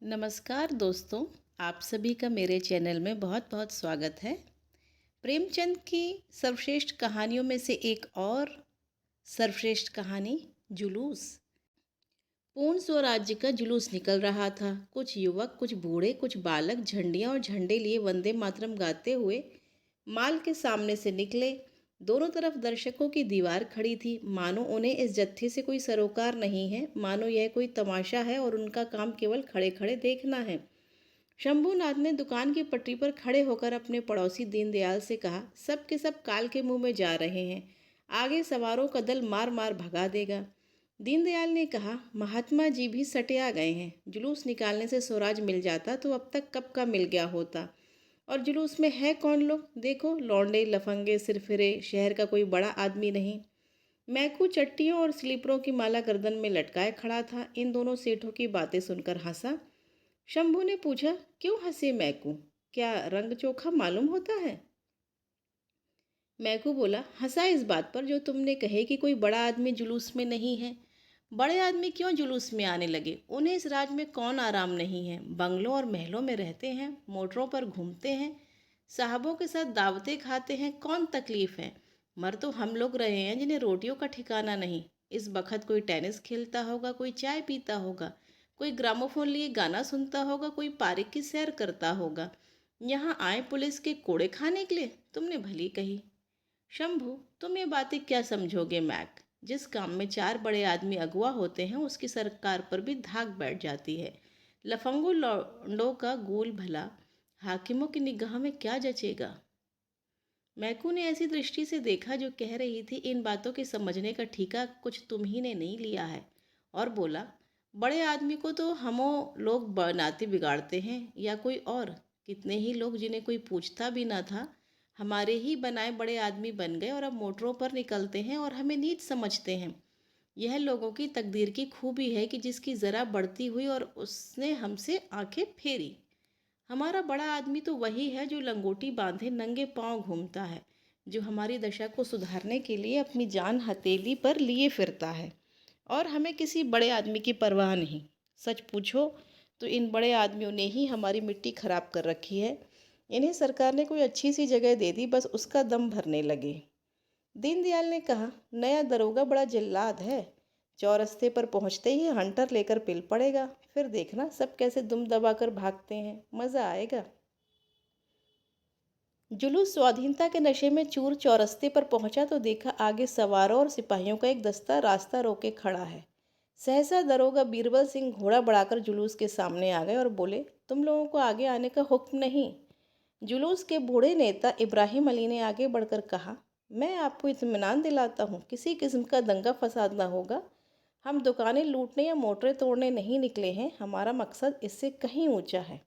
नमस्कार दोस्तों, आप सभी का मेरे चैनल में बहुत बहुत स्वागत है। प्रेमचंद की सर्वश्रेष्ठ कहानियों में से एक और सर्वश्रेष्ठ कहानी जुलूस। पूर्ण स्वराज्य का जुलूस निकल रहा था। कुछ युवक, कुछ बूढ़े, कुछ बालक झंडियां और झंडे लिए वंदे मातरम गाते हुए माल के सामने से निकले। दोनों तरफ दर्शकों की दीवार खड़ी थी, मानो उन्हें इस जत्थे से कोई सरोकार नहीं है, मानो यह कोई तमाशा है और उनका काम केवल खड़े खड़े देखना है। शंभूनाथ ने दुकान की पटरी पर खड़े होकर अपने पड़ोसी दीनदयाल से कहा, सब के सब काल के मुंह में जा रहे हैं, आगे सवारों का दल मार मार भगा देगा। दीनदयाल ने कहा, महात्मा जी भी सटिया गए हैं। जुलूस निकालने से स्वराज मिल जाता तो अब तक कब का मिल गया होता। और जुलूस में है कौन लोग? देखो, लौंडे, लफंगे, सिरफिरे, शहर का कोई बड़ा आदमी नहीं। मैकू चट्टियों और स्लीपरों की माला गर्दन में लटकाए खड़ा था। इन दोनों सेठों की बातें सुनकर हंसा। शंभू ने पूछा, क्यों हंसे मैकू? क्या रंग चोखा मालूम होता है? मैकू बोला, हंसा इस बात पर जो तुमने कहे कि कोई बड़ा आदमी जुलूस में नहीं है। बड़े आदमी क्यों जुलूस में आने लगे? उन्हें इस राज में कौन आराम नहीं है? बंगलों और महलों में रहते हैं, मोटरों पर घूमते हैं, साहबों के साथ दावतें खाते हैं, कौन तकलीफ है? मर तो हम लोग रहे हैं जिन्हें रोटियों का ठिकाना नहीं। इस बखत कोई टेनिस खेलता होगा, कोई चाय पीता होगा, कोई ग्रामोफोन लिए गाना सुनता होगा, कोई पार्क की सैर करता होगा। यहाँ आए पुलिस के कोड़े खाने के लिए? तुमने भली कही। शंभू, तुम ये बातें क्या समझोगे मैक? जिस काम में चार बड़े आदमी अगुआ होते हैं उसकी सरकार पर भी धाक बैठ जाती है। लफंगो लौंडों का गोल भला हाकिमों की निगाह में क्या जचेगा? मैकू ने ऐसी दृष्टि से देखा जो कह रही थी, इन बातों के समझने का ठीका कुछ तुम ही ने नहीं लिया है। और बोला, बड़े आदमी को तो हमो लोग बनाते बिगाड़ते हैं या कोई और। कितने ही लोग जिन्हें कोई पूछता भी ना था, हमारे ही बनाए बड़े आदमी बन गए और अब मोटरों पर निकलते हैं और हमें नीच समझते हैं। यह लोगों की तकदीर की खूबी है कि जिसकी ज़रा बढ़ती हुई और उसने हमसे आंखें फेरी। हमारा बड़ा आदमी तो वही है जो लंगोटी बांधे नंगे पांव घूमता है, जो हमारी दशा को सुधारने के लिए अपनी जान हथेली पर लिए फिरता है। और हमें किसी बड़े आदमी की परवाह नहीं। सच पूछो तो इन बड़े आदमियों ने ही हमारी मिट्टी खराब कर रखी है। इन्हें सरकार ने कोई अच्छी सी जगह दे दी, बस उसका दम भरने लगे। दीनदयाल ने कहा, नया दरोगा बड़ा जिल्लाद है। चौरस्ते पर पहुंचते ही हंटर लेकर पिल पड़ेगा, फिर देखना सब कैसे दुम दबाकर भागते हैं, मज़ा आएगा। जुलूस स्वाधीनता के नशे में चूर चौरस्ते पर पहुंचा तो देखा आगे सवारों और सिपाहियों का एक दस्ता रास्ता रोके खड़ा है। सहसा दरोगा बीरबल सिंह घोड़ा बढ़ाकर जुलूस के सामने आ गए और बोले, तुम लोगों को आगे आने का हुक्म नहीं? जुलूस के बूढ़े नेता इब्राहिम अली ने आगे बढ़कर कहा, मैं आपको इत्मीनान दिलाता हूँ, किसी किस्म का दंगा फसाद ना होगा। हम दुकानें लूटने या मोटरें तोड़ने नहीं निकले हैं, हमारा मकसद इससे कहीं ऊंचा है।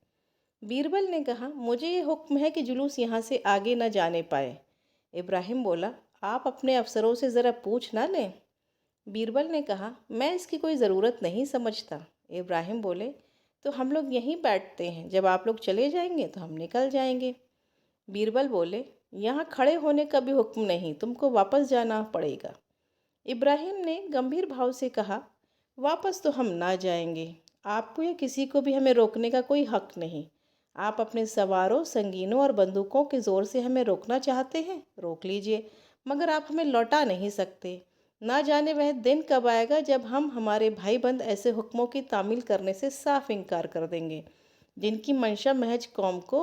बीरबल ने कहा, मुझे ये हुक्म है कि जुलूस यहाँ से आगे न जाने पाए। इब्राहिम बोला, आप अपने अफसरों से ज़रा पूछ ना लें? बीरबल ने कहा, मैं इसकी कोई ज़रूरत नहीं समझता। इब्राहिम बोले, तो हम लोग यहीं बैठते हैं, जब आप लोग चले जाएंगे तो हम निकल जाएंगे। बीरबल बोले, यहाँ खड़े होने का भी हुक्म नहीं, तुमको वापस जाना पड़ेगा। इब्राहिम ने गंभीर भाव से कहा, वापस तो हम ना जाएंगे। आपको या किसी को भी हमें रोकने का कोई हक नहीं। आप अपने सवारों, संगीनों और बंदूकों के ज़ोर से हमें रोकना चाहते हैं, रोक लीजिए, मगर आप हमें लौटा नहीं सकते। ना जाने वह दिन कब आएगा जब हम हमारे भाई बंद ऐसे हुक्मों की तामील करने से साफ इनकार कर देंगे, जिनकी मंशा महज कौम को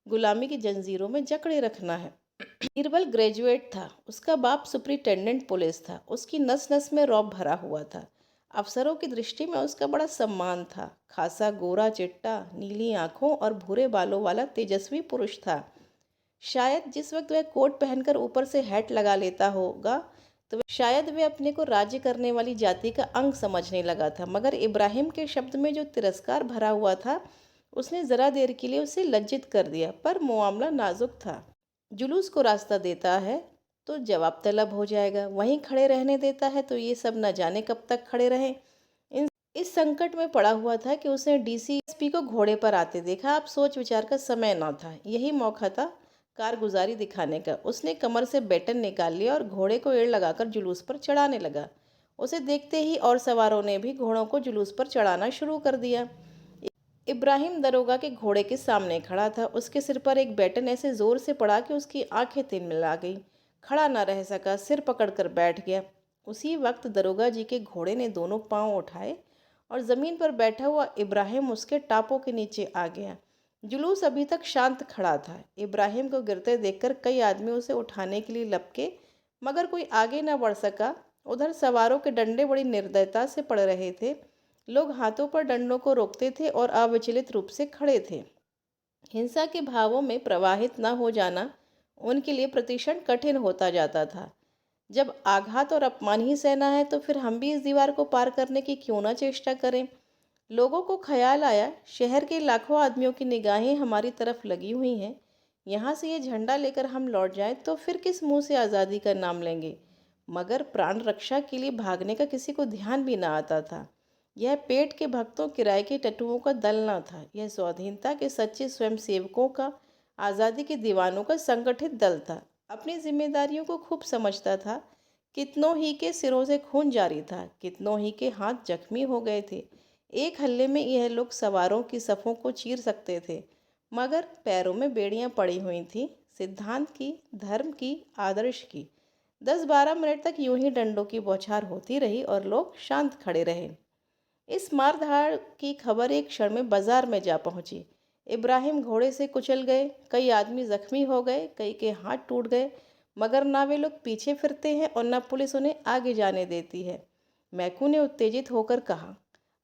गुलामी की जंजीरों में जकड़े रखना है। बीरबल ग्रेजुएट था, उसका बाप सुपरिटेंडेंट पुलिस था, उसकी नस नस में रौब भरा हुआ था। अफसरों की दृष्टि में उसका बड़ा सम्मान था। खासा गोरा चिट्टा, नीली आंखों और भूरे बालों वाला तेजस्वी पुरुष था। शायद जिस वक्त वह कोट पहनकर ऊपर से हैट लगा लेता होगा तो शायद वे अपने को राज्य करने वाली जाति का अंग समझने लगा था, मगर इब्राहिम के शब्द में जो तिरस्कार भरा हुआ था उसने ज़रा देर के लिए उसे लज्जित कर दिया, पर मामला नाजुक था। जुलूस को रास्ता देता है तो जवाब तलब हो जाएगा, वहीं खड़े रहने देता है तो ये सब न जाने कब तक खड़े रहें। इस संकट में पड़ा हुआ था कि उसने डीसीएसपी को घोड़े पर आते देखा। अब सोच विचार का समय न था, यही मौका था कारगुजारी दिखाने का। उसने कमर से बैटन निकाल लिया और घोड़े को एड़ लगाकर जुलूस पर चढ़ाने लगा। उसे देखते ही और सवारों ने भी घोड़ों को जुलूस पर चढ़ाना शुरू कर दिया। इब्राहिम दरोगा के घोड़े के सामने खड़ा था। उसके सिर पर एक बैटन ऐसे जोर से पड़ा कि उसकी आंखें तिलमिला गई। खड़ा न रह सका, सिर पकड़कर बैठ गया। उसी वक्त दरोगा जी के घोड़े ने दोनों पांव उठाए और जमीन पर बैठा हुआ इब्राहिम उसके टापों के नीचे आ गया। जुलूस अभी तक शांत खड़ा था। इब्राहिम को गिरते देखकर कई आदमी उसे उठाने के लिए लपके, मगर कोई आगे न बढ़ सका। उधर सवारों के डंडे बड़ी निर्दयता से पड़ रहे थे। लोग हाथों पर डंडों को रोकते थे और अविचलित रूप से खड़े थे। हिंसा के भावों में प्रवाहित न हो जाना उनके लिए प्रतिक्षण कठिन होता जाता था। जब आघात और अपमान ही सहना है तो फिर हम भी इस दीवार को पार करने की क्यों ना चेष्टा करें। लोगों को ख्याल आया, शहर के लाखों आदमियों की निगाहें हमारी तरफ लगी हुई हैं। यहाँ से ये झंडा लेकर हम लौट जाएं तो फिर किस मुंह से आज़ादी का नाम लेंगे। मगर प्राण रक्षा के लिए भागने का किसी को ध्यान भी ना आता था। यह पेट के भक्तों, किराए के टट्टुओं का दल न था। यह स्वाधीनता के सच्चे स्वयंसेवकों का, आज़ादी के दीवानों का संगठित दल था। अपनी जिम्मेदारियों को खूब समझता था। कितनों ही के सिरों से खून जारी था, कितनों ही के हाथ जख्मी हो गए थे। एक हल्ले में यह लोग सवारों की सफ़ों को चीर सकते थे, मगर पैरों में बेड़ियां पड़ी हुई थीं, सिद्धांत की, धर्म की, आदर्श की। 10-12 मिनट तक यूं ही डंडों की बौछार होती रही और लोग शांत खड़े रहे। इस मारधाड़ की खबर एक क्षण में बाजार में जा पहुंची। इब्राहिम घोड़े से कुचल गए, कई आदमी जख्मी हो गए, कई के हाथ टूट गए, मगर ना वे लोग पीछे फिरते हैं और न पुलिस उन्हें आगे जाने देती है। मैकू ने उत्तेजित होकर कहा,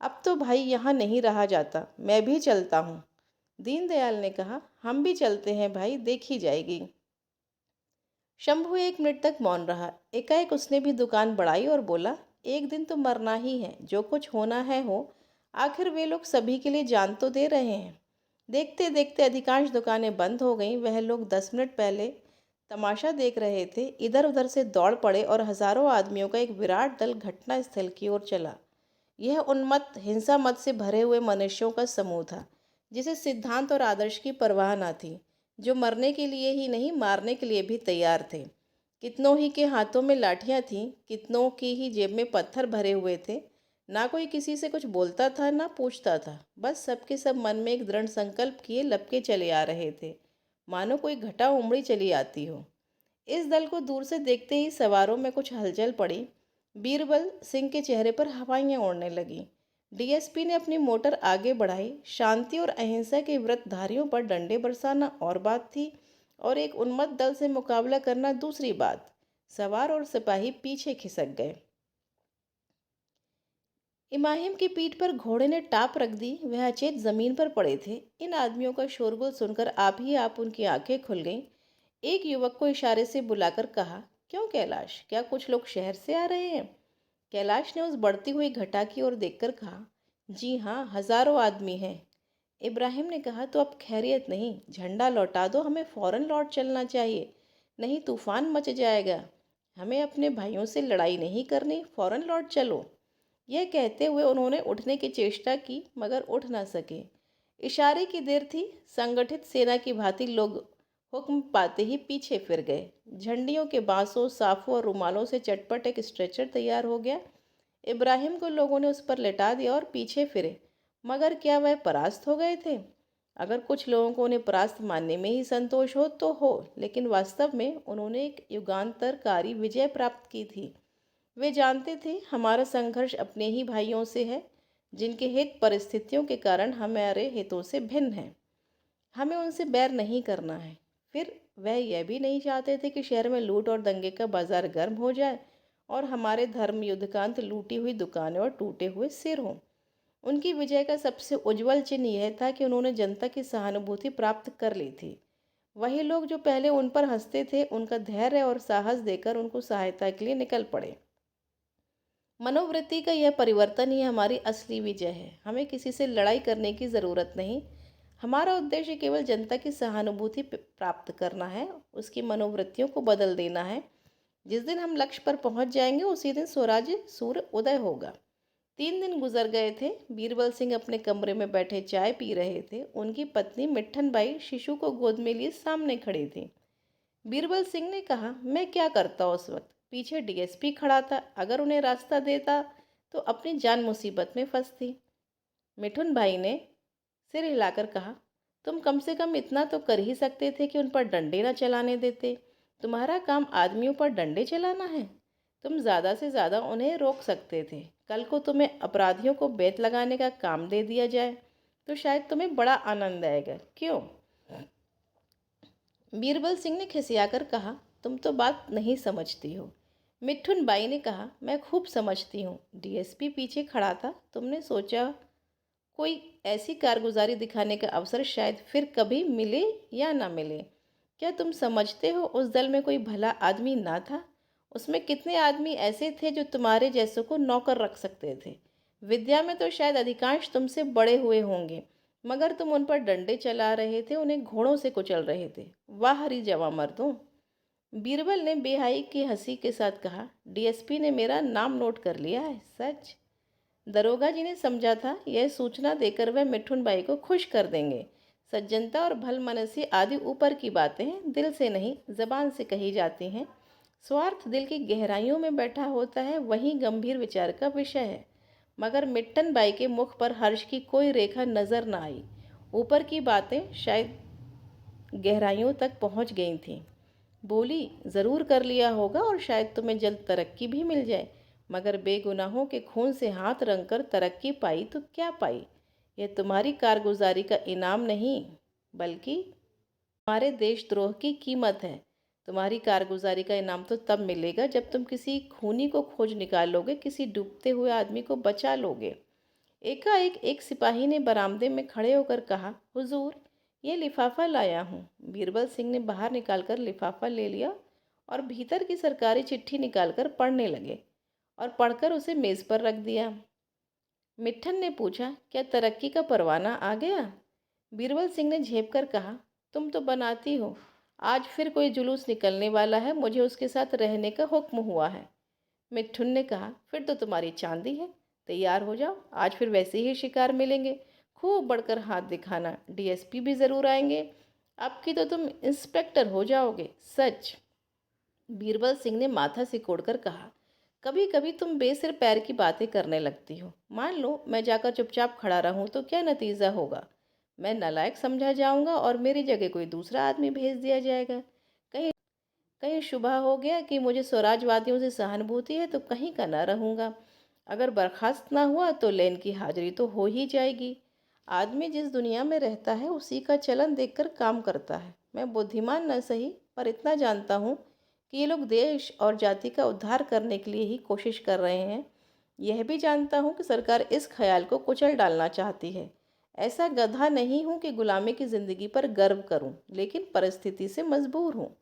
अब तो भाई यहाँ नहीं रहा जाता, मैं भी चलता हूँ। दीनदयाल ने कहा, हम भी चलते हैं भाई, देखी जाएगी। शंभू 1 मिनट तक मौन रहा। एकाएक उसने भी दुकान बढ़ाई और बोला, एक दिन तो मरना ही है, जो कुछ होना है हो। आखिर वे लोग सभी के लिए जान तो दे रहे हैं। देखते देखते अधिकांश दुकानें बंद हो गईं। वह लोग 10 मिनट पहले तमाशा देख रहे थे, इधर उधर से दौड़ पड़े और हजारों आदमियों का एक विराट दल घटना स्थल की ओर चला। यह उन्मत्त, हिंसा मत से भरे हुए मनुष्यों का समूह था, जिसे सिद्धांत और आदर्श की परवाह न थी, जो मरने के लिए ही नहीं, मारने के लिए भी तैयार थे। कितनों ही के हाथों में लाठियां थीं, कितनों की ही जेब में पत्थर भरे हुए थे। ना कोई किसी से कुछ बोलता था, ना पूछता था। बस सबके सब मन में एक दृढ़ संकल्प किए लपके चले आ रहे थे, मानो कोई घटा उमड़ी चली आती हो। इस दल को दूर से देखते ही सवारों में कुछ हलचल पड़ी। बीरबल सिंह के चेहरे पर हवाइयाँ उड़ने लगीं। डीएसपी ने अपनी मोटर आगे बढ़ाई। शांति और अहिंसा के व्रतधारियों पर डंडे बरसाना और बात थी, और एक उन्मत्त दल से मुकाबला करना दूसरी बात। सवार और सिपाही पीछे खिसक गए। इमाहिम की पीठ पर घोड़े ने टाप रख दी। वह अचेत जमीन पर पड़े थे। इन आदमियों का शोरगुल सुनकर आप ही आप उनकी आंखें खुल गईं। एक युवक को इशारे से बुलाकर कहा, क्यों कैलाश, क्या कुछ लोग शहर से आ रहे हैं? कैलाश ने उस बढ़ती हुई घटा की ओर देखकर कहा, जी हाँ, हजारों आदमी हैं। इब्राहिम ने कहा, तो अब खैरियत नहीं, झंडा लौटा दो, हमें फौरन लौट चलना चाहिए, नहीं तूफान मच जाएगा। हमें अपने भाइयों से लड़ाई नहीं करनी, फौरन लौट चलो। यह कहते हुए उन्होंने उठने की चेष्टा की, मगर उठ न सके। इशारे की देर थी। संगठित सेना की भांति लोग हुक्म पाते ही पीछे फिर गए। झंडियों के बांसों, साफों और रुमालों से चटपट एक स्ट्रेचर तैयार हो गया। इब्राहिम को लोगों ने उस पर लेटा दिया और पीछे फिरे। मगर क्या वह परास्त हो गए थे? अगर कुछ लोगों को उन्हें परास्त मानने में ही संतोष हो तो हो, लेकिन वास्तव में उन्होंने एक युगांतरकारी विजय प्राप्त की थी। वे जानते थे, हमारा संघर्ष अपने ही भाइयों से है, जिनके हित परिस्थितियों के कारण हमारे हितों से भिन्न हैं। हमें उनसे बैर नहीं करना है। फिर वह यह भी नहीं चाहते थे कि शहर में लूट और दंगे का बाजार गर्म हो जाए और हमारे धर्म युद्ध का अंत लूटी हुई दुकानें और टूटे हुए सिर हों। उनकी विजय का सबसे उज्जवल चिन्ह यह था कि उन्होंने जनता की सहानुभूति प्राप्त कर ली थी। वही लोग जो पहले उन पर हंसते थे, उनका धैर्य और साहस देकर उनको सहायता के लिए निकल पड़े। मनोवृत्ति का यह परिवर्तन ही हमारी असली विजय है। हमें किसी से लड़ाई करने की ज़रूरत नहीं। हमारा उद्देश्य केवल जनता की सहानुभूति प्राप्त करना है, उसकी मनोवृत्तियों को बदल देना है। जिस दिन हम लक्ष्य पर पहुंच जाएंगे, उसी दिन स्वराज्य सूर्य उदय होगा। 3 दिन गुजर गए थे। बीरबल सिंह अपने कमरे में बैठे चाय पी रहे थे। उनकी पत्नी मिट्ठन बाई शिशु को गोद में लिए सामने खड़ी थी। बीरबल सिंह ने कहा, मैं क्या करता उस वक्त, पीछे डीएसपी खड़ा था, अगर उन्हें रास्ता देता तो अपनी जान मुसीबत में फंसती। मिठुन भाई ने सिर हिलाकर कहा, तुम कम से कम इतना तो कर ही सकते थे कि उन पर डंडे न चलाने देते। तुम्हारा काम आदमियों पर डंडे चलाना है? तुम ज़्यादा से ज़्यादा उन्हें रोक सकते थे। कल को तुम्हें अपराधियों को बेत लगाने का काम दे दिया जाए तो शायद तुम्हें बड़ा आनंद आएगा, क्यों? बीरबल सिंह ने खिसियाकर कहा, तुम तो बात नहीं समझती हो। मिठुन बाई ने कहा, मैं खूब समझती हूँ। डीएसपी पीछे खड़ा था। तुमने सोचा कोई ऐसी कारगुजारी दिखाने का अवसर शायद फिर कभी मिले या ना मिले। क्या तुम समझते हो उस दल में कोई भला आदमी ना था? उसमें कितने आदमी ऐसे थे जो तुम्हारे जैसों को नौकर रख सकते थे? विद्या में तो शायद अधिकांश तुमसे बड़े हुए होंगे, मगर तुम उन पर डंडे चला रहे थे, उन्हें घोड़ों से कुचल रहे थे। वाह हरी जवां मर्दों! बीरबल ने बेहाई की हंसी के साथ कहा, डीएसपी ने मेरा नाम नोट कर लिया है, सच। दरोगा जी ने समझा था यह सूचना देकर वह मिठुन बाई को खुश कर देंगे। सज्जनता और भलमनसी आदि ऊपर की बातें हैं, दिल से नहीं जबान से कही जाती हैं। स्वार्थ दिल की गहराइयों में बैठा होता है, वही गंभीर विचार का विषय है। मगर मिट्टन बाई के मुख पर हर्ष की कोई रेखा नजर न आई। ऊपर की बातें शायद गहराइयों तक पहुंच गई थीं। बोली, ज़रूर कर लिया होगा और शायद तुम्हें जल्द तरक्की भी मिल जाए, मगर बेगुनाहों के खून से हाथ रंगकर तरक्की पाई तो क्या पाई? यह तुम्हारी कारगुजारी का इनाम नहीं, बल्कि तुम्हारे देशद्रोह की कीमत है। तुम्हारी कारगुजारी का इनाम तो तब मिलेगा जब तुम किसी खूनी को खोज निकालोगे, किसी डूबते हुए आदमी को बचा लोगे। एकाएक एक सिपाही ने बरामदे में खड़े होकर कहा, हुजूर, ये लिफाफा लाया हूँ। बीरबल सिंह ने बाहर निकालकर लिफाफा ले लिया और भीतर की सरकारी चिट्ठी निकालकर पढ़ने लगे और पढ़कर उसे मेज पर रख दिया। मिट्ठन ने पूछा, क्या तरक्की का परवाना आ गया? बीरबल सिंह ने झेप कर कहा, तुम तो बनाती हो। आज फिर कोई जुलूस निकलने वाला है, मुझे उसके साथ रहने का हुक्म हुआ है। मिट्ठुन ने कहा, फिर तो तुम्हारी चांदी है। तैयार हो जाओ, आज फिर वैसे ही शिकार मिलेंगे। खूब बढ़कर हाथ दिखाना, डीएसपी भी ज़रूर आएंगे। अब की तो तुम इंस्पेक्टर हो जाओगे, सच। बीरबल सिंह ने माथा सिकोड़कर कहा, कभी कभी तुम बेसिर पैर की बातें करने लगती हो। मान लो मैं जाकर चुपचाप खड़ा रहूं तो क्या नतीजा होगा? मैं नालायक समझा जाऊंगा और मेरी जगह कोई दूसरा आदमी भेज दिया जाएगा। कहीं कहीं शुबह हो गया कि मुझे स्वराजवादियों से सहानुभूति है तो कहीं का ना रहूँगा। अगर बर्खास्त ना हुआ तो लेन की हाजिरी तो हो ही जाएगी। आदमी जिस दुनिया में रहता है उसी का चलन देखकर काम करता है। मैं बुद्धिमान न सही, पर इतना जानता हूँ कि ये लोग देश और जाति का उद्धार करने के लिए ही कोशिश कर रहे हैं। यह भी जानता हूँ कि सरकार इस ख्याल को कुचल डालना चाहती है। ऐसा गधा नहीं हूँ कि गुलामी की ज़िंदगी पर गर्व करूँ, लेकिन परिस्थिति से मजबूर हूँ।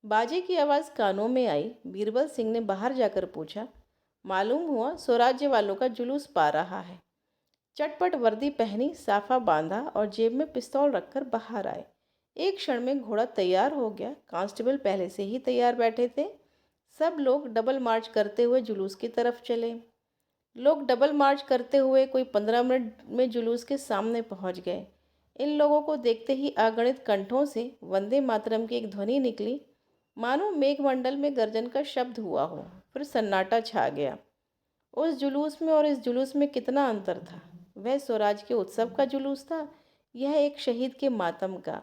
बाजे की आवाज़ कानों में आई। बीरबल सिंह ने बाहर जाकर पूछा, मालूम हुआ स्वराज्य वालों का जुलूस पा रहा है। चटपट वर्दी पहनी, साफा बांधा और जेब में पिस्तौल रखकर बाहर आए। एक क्षण में घोड़ा तैयार हो गया। कांस्टेबल पहले से ही तैयार बैठे थे। सब लोग डबल मार्च करते हुए जुलूस की तरफ चले। लोग डबल मार्च करते हुए कोई 15 मिनट में जुलूस के सामने पहुंच गए। इन लोगों को देखते ही अगणित कंठों से वंदे मातरम की एक ध्वनि निकली, मानो मेघमंडल में गर्जन का शब्द हुआ हो। फिर सन्नाटा छा गया। उस जुलूस में और इस जुलूस में कितना अंतर था। वह स्वराज के उत्सव का जुलूस था, यह एक शहीद के मातम का।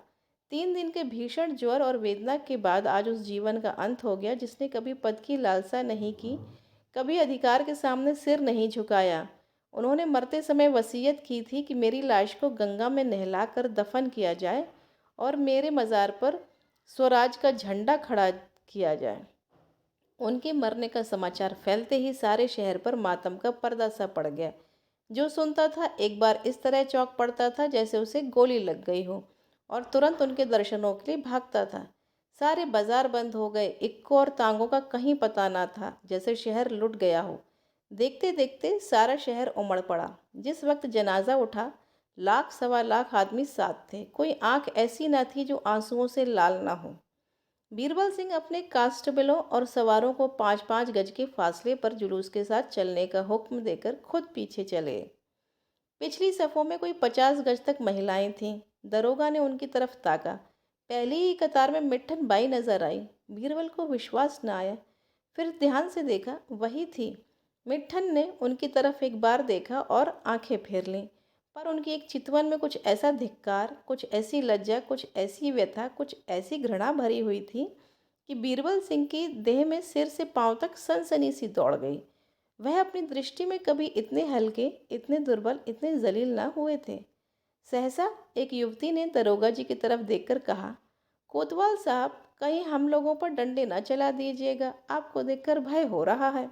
3 दिन के भीषण ज्वर और वेदना के बाद आज उस जीवन का अंत हो गया जिसने कभी पद की लालसा नहीं की, कभी अधिकार के सामने सिर नहीं झुकाया। उन्होंने मरते समय वसीयत की थी कि मेरी लाश को गंगा में नहलाकर दफन किया जाए और मेरे मज़ार पर स्वराज का झंडा खड़ा किया जाए। उनके मरने का समाचार फैलते ही सारे शहर पर मातम का पर्दा सा पड़ गया। जो सुनता था एक बार इस तरह चौंक पड़ता था जैसे उसे गोली लग गई हो, और तुरंत उनके दर्शनों के लिए भागता था। सारे बाजार बंद हो गए। इक्को और तांगों का कहीं पता ना था, जैसे शहर लुट गया हो। देखते देखते सारा शहर उमड़ पड़ा। जिस वक्त जनाजा उठा, लाख सवा लाख आदमी साथ थे। कोई आंख ऐसी ना थी जो आंसुओं से लाल ना हो। बीरबल सिंह अपने कांस्टेबलों और सवारों को 5-5 गज के फासले पर जुलूस के साथ चलने का हुक्म देकर खुद पीछे चले। पिछली सफ़ों में कोई 50 गज तक महिलाएं थीं। दरोगा ने उनकी तरफ ताका। पहली ही कतार में मिट्ठन बाई नजर आई। बीरबल को विश्वास न आया। फिर ध्यान से देखा, वही थी। मिट्ठन ने उनकी तरफ एक बार देखा और आंखें फेर लीं। पर उनकी एक चितवन में कुछ ऐसा धिक्कार, कुछ ऐसी लज्जा, कुछ ऐसी व्यथा, कुछ ऐसी घृणा भरी हुई थी कि बीरबल सिंह की देह में सिर से पांव तक सनसनी सी दौड़ गई। वह अपनी दृष्टि में कभी इतने हल्के, इतने दुर्बल, इतने जलील ना हुए थे। सहसा एक युवती ने दरोगा जी की तरफ देखकर कहा, कोतवाल साहब, कहीं हम लोगों पर डंडे न चला दीजिएगा, आपको देखकर भय हो रहा है।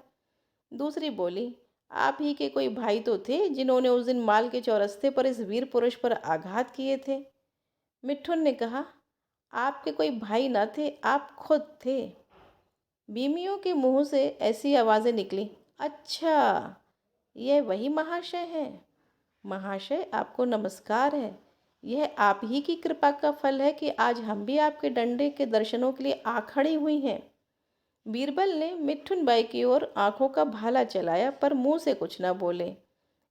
दूसरी बोली, आप ही के कोई भाई तो थे जिन्होंने उस दिन माल के चौरस्ते पर इस वीर पुरुष पर आघात किए थे। मिट्ठुन ने कहा, आपके कोई भाई न थे, आप खुद थे। बीमियों के मुंह से ऐसी आवाज़ें निकली, अच्छा, यह वही महाशय हैं। महाशय, आपको नमस्कार है। यह आप ही की कृपा का फल है कि आज हम भी आपके डंडे के दर्शनों के लिए आ खड़ी हुई हैं। बीरबल ने मिट्ठुन बाई की ओर आंखों का भाला चलाया, पर मुंह से कुछ न बोले।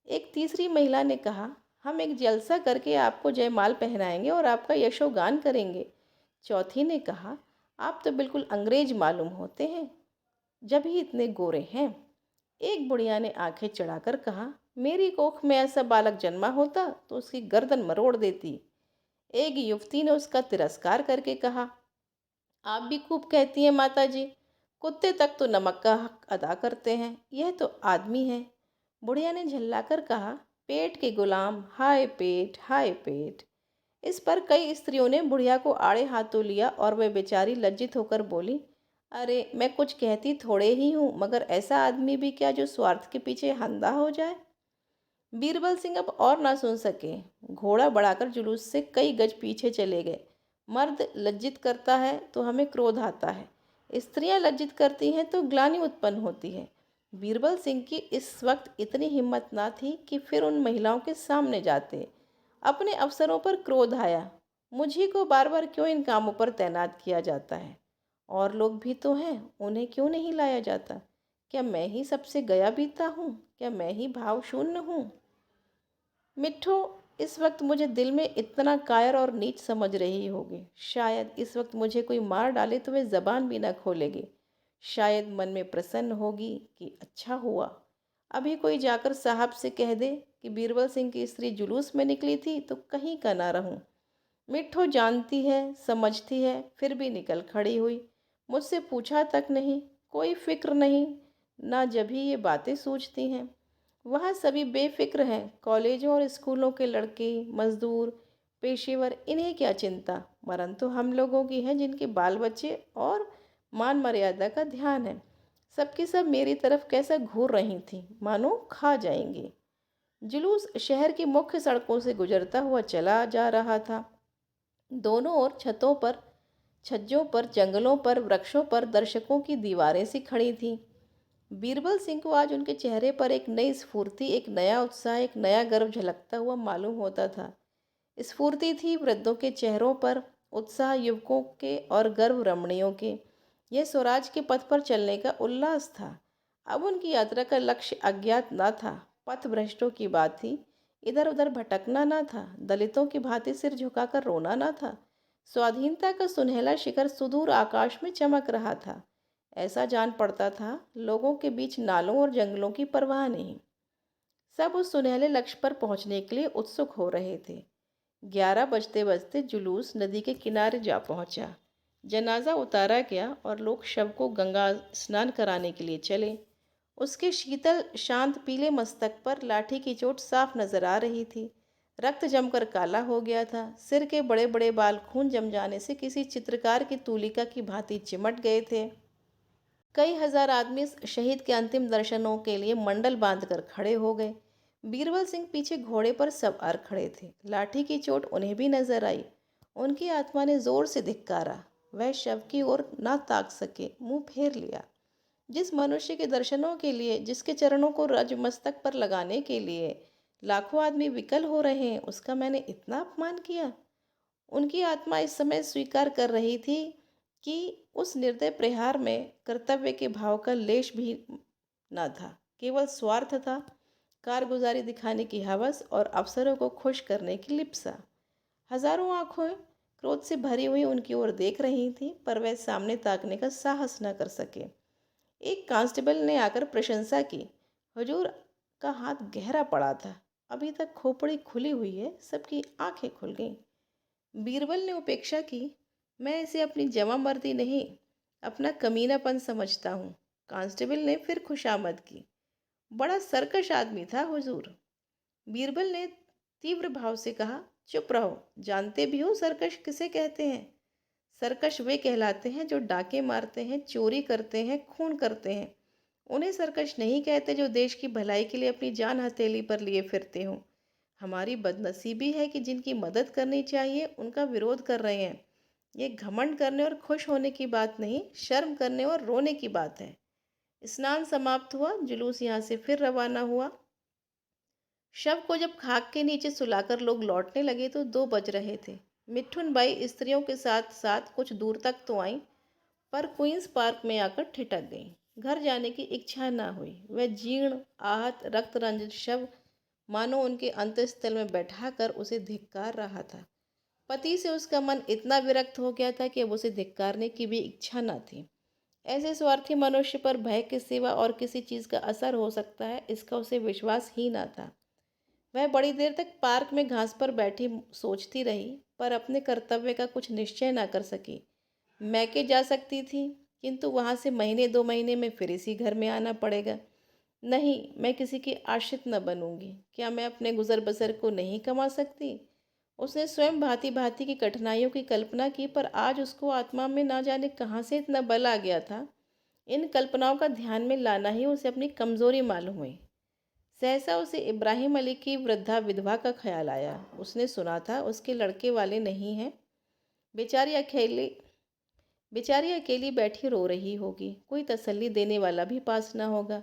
एक तीसरी महिला ने कहा, हम एक जलसा करके आपको जयमाल पहनाएंगे और आपका यशोगान करेंगे। चौथी ने कहा, आप तो बिल्कुल अंग्रेज मालूम होते हैं, जब ही इतने गोरे हैं। एक बुढ़िया ने आंखें चढ़ाकर कहा, मेरी कोख में ऐसा बालक जन्मा होता तो उसकी गर्दन मरोड़ देती। एक युवती ने उसका तिरस्कार करके कहा, आप भी खूब कहती हैं माता जी, कुत्ते तक तो नमक का हक अदा करते हैं, यह तो आदमी है। बुढ़िया ने झल्लाकर कहा, पेट के गुलाम, हाय पेट, हाय पेट। इस पर कई स्त्रियों ने बुढ़िया को आड़े हाथों लिया और वह बेचारी लज्जित होकर बोली, अरे मैं कुछ कहती थोड़े ही हूँ, मगर ऐसा आदमी भी क्या जो स्वार्थ के पीछे अंधा हो जाए। बीरबल सिंह अब और ना सुन सके। घोड़ा बढ़ाकर जुलूस से कई गज पीछे चले गए। मर्द लज्जित करता है तो हमें क्रोध आता है, स्त्रियां लज्जित करती हैं तो ग्लानि उत्पन्न होती है। बीरबल सिंह की इस वक्त इतनी हिम्मत ना थी कि फिर उन महिलाओं के सामने जाते। अपने अफसरों पर क्रोध आया, मुझी को बार बार क्यों इन कामों पर तैनात किया जाता है? और लोग भी तो हैं, उन्हें क्यों नहीं लाया जाता? क्या मैं ही सबसे गया बीता हूँ? क्या मैं ही भाव शून्य हूँ? मिट्ठू, इस वक्त मुझे दिल में इतना कायर और नीच समझ रही होगी। शायद इस वक्त मुझे कोई मार डाले तो वे जबान भी न खोलेगी। शायद मन में प्रसन्न होगी कि अच्छा हुआ, अभी कोई जाकर साहब से कह दे कि बीरबल सिंह की स्त्री जुलूस में निकली थी तो कहीं का ना रहूं। मिट्ठू जानती है, समझती है, फिर भी निकल खड़ी हुई। मुझसे पूछा तक नहीं, कोई फिक्र नहीं, ना जब ही ये बातें सूझती हैं। वहाँ सभी बेफिक्र हैं, कॉलेजों और स्कूलों के लड़के, मजदूर, पेशेवर, इन्हें क्या चिंता। मरण तो हम लोगों की है जिनके बाल बच्चे और मान मर्यादा का ध्यान है। सबकी सब मेरी तरफ कैसा घूर रही थी, मानो खा जाएंगी। जुलूस शहर की मुख्य सड़कों से गुजरता हुआ चला जा रहा था। दोनों ओर छतों पर, छज्जों पर, जंगलों पर, वृक्षों पर दर्शकों की दीवारें सी खड़ी थीं। बीरबल सिंह को आज उनके चेहरे पर एक नई स्फूर्ति, एक नया उत्साह, एक नया गर्व झलकता हुआ मालूम होता था। स्फूर्ति थी वृद्धों के चेहरों पर, उत्साह युवकों के और गर्व रमणियों के। यह स्वराज के पथ पर चलने का उल्लास था। अब उनकी यात्रा का लक्ष्य अज्ञात न था, पथ भ्रष्टों की बात थी। इधर उधर भटकना न था, दलितों की भांति सिर झुकाकर रोना न था। स्वाधीनता का सुनहला शिखर सुदूर आकाश में चमक रहा था। ऐसा जान पड़ता था, लोगों के बीच नालों और जंगलों की परवाह नहीं। सब उस सुनहले लक्ष्य पर पहुंचने के लिए उत्सुक हो रहे थे। 11 बजते बजते जुलूस नदी के किनारे जा पहुंचा। जनाजा उतारा गया और लोग शव को गंगा स्नान कराने के लिए चले। उसके शीतल शांत पीले मस्तक पर लाठी की चोट साफ नजर आ रही थी। रक्त जमकर काला हो गया था। सिर के बड़े बड़े बाल खून जम जाने से किसी चित्रकार की तूलिका की भांति चिमट गए थे। कई हजार आदमी शहीद के अंतिम दर्शनों के लिए मंडल बांधकर खड़े हो गए। बीरबल सिंह पीछे घोड़े पर सवार खड़े थे। लाठी की चोट उन्हें भी नजर आई। उनकी आत्मा ने जोर से धिक्कारा। वह शव की ओर ना ताक सके, मुंह फेर लिया। जिस मनुष्य के दर्शनों के लिए, जिसके चरणों को रजमस्तक पर लगाने के लिए लाखों आदमी विकल हो रहे हैं, उसका मैंने इतना अपमान किया। उनकी आत्मा इस समय स्वीकार कर रही थी कि उस निर्दय प्रहार में कर्तव्य के भाव का लेश भी न था, केवल स्वार्थ था, कारगुजारी दिखाने की हवस और अफसरों को खुश करने की लिप्सा। हजारों आंखें क्रोध से भरी हुई उनकी ओर देख रही थीं, पर वह सामने ताकने का साहस न कर सके। एक कांस्टेबल ने आकर प्रशंसा की, हुजूर का हाथ गहरा पड़ा था, अभी तक खोपड़ी खुली हुई है, सबकी आंखें खुल गईं। बीरबल ने उपेक्षा की। मैं इसे अपनी जवामर्दी नहीं, अपना कमीनापन समझता हूँ। कांस्टेबल ने फिर खुशामद की। बड़ा सरकश आदमी था हुजूर। बीरबल ने तीव्र भाव से कहा। चुप रहो, जानते भी हो सरकश किसे कहते हैं? सरकश वे कहलाते हैं जो डाके मारते हैं, चोरी करते हैं, खून करते हैं। उन्हें सरकश नहीं कहते जो देश की भलाई के लिए अपनी जान हथेली पर लिए फिरते हों। हमारी बदनसीबी है कि जिनकी मदद करनी चाहिए उनका विरोध कर रहे हैं। ये घमंड करने और खुश होने की बात नहीं, शर्म करने और रोने की बात है। स्नान समाप्त हुआ, जुलूस यहाँ से फिर रवाना हुआ। शव को जब खाक के नीचे सुलाकर लोग लौटने लगे तो 2 बज रहे थे। मिठुन बाई स्त्रियों के साथ साथ कुछ दूर तक तो आईं, पर क्वींस पार्क में आकर ठिठक गईं। घर जाने की इच्छा न हुई। वह जीर्ण, आहत, रक्त रंजित शव मानो उनके अंतस्थल में बैठाकर उसे धिक्कार रहा था। पति से उसका मन इतना विरक्त हो गया था कि अब उसे धिक्कारने की भी इच्छा न थी। ऐसे स्वार्थी मनुष्य पर भय के सिवा और किसी चीज़ का असर हो सकता है, इसका उसे विश्वास ही न था। वह बड़ी देर तक पार्क में घास पर बैठी सोचती रही, पर अपने कर्तव्य का कुछ निश्चय न कर सकी। मैके जा सकती थी, किंतु वहाँ से महीने 2 महीने में फिर इसी घर में आना पड़ेगा। नहीं, मैं किसी की आश्रित न बनूंगी। क्या मैं अपने गुजर बसर को नहीं कमा सकती? उसने स्वयं भांति भांति की कठिनाइयों की कल्पना की, पर आज उसको आत्मा में ना जाने कहाँ से इतना बल आ गया था। इन कल्पनाओं का ध्यान में लाना ही उसे अपनी कमजोरी मालूम हुई। सहसा उसे इब्राहिम अली की वृद्धा विधवा का ख्याल आया। उसने सुना था उसके लड़के वाले नहीं हैं। बेचारी अकेली बेचारी अकेली बैठी रो रही होगी, कोई तसल्ली देने वाला भी पास ना होगा।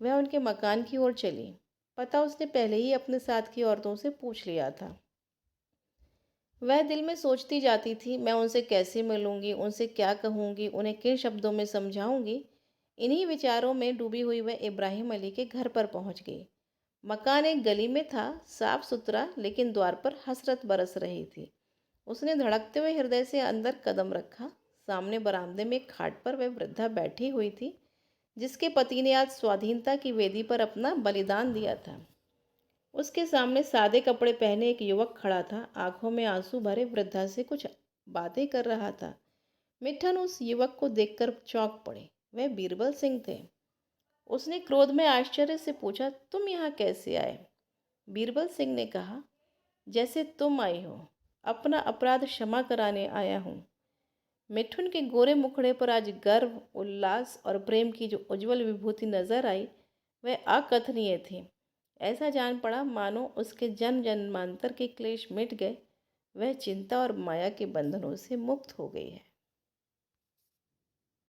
वह उनके मकान की ओर चली। पता उसने पहले ही अपने साथ की औरतों से पूछ लिया था। वह दिल में सोचती जाती थी, मैं उनसे कैसे मिलूंगी, उनसे क्या कहूंगी, उन्हें किन शब्दों में समझाऊंगी। इन्हीं विचारों में डूबी हुई वह इब्राहिम अली के घर पर पहुंच गई। मकान एक गली में था, साफ सुथरा, लेकिन द्वार पर हसरत बरस रही थी। उसने धड़कते हुए हृदय से अंदर कदम रखा। सामने बरामदे में एक खाट पर वह वृद्धा बैठी हुई थी, जिसके पति ने आज स्वाधीनता की वेदी पर अपना बलिदान दिया था। उसके सामने सादे कपड़े पहने एक युवक खड़ा था, आंखों में आंसू भरे वृद्धा से कुछ बातें कर रहा था। मिठन उस युवक को देखकर चौंक पड़े। वह बीरबल सिंह थे। उसने क्रोध में आश्चर्य से पूछा, तुम यहाँ कैसे आए? बीरबल सिंह ने कहा, जैसे तुम आई हो, अपना अपराध क्षमा कराने आया हूँ। मिठुन के गोरे मुखड़े पर आज गर्व, उल्लास और प्रेम की जो उज्जवल विभूति नजर आई, वह अकथनीय थी। ऐसा जान पड़ा मानो उसके जन्म जन्मांतर के क्लेश मिट गए, वह चिंता और माया के बंधनों से मुक्त हो गई है।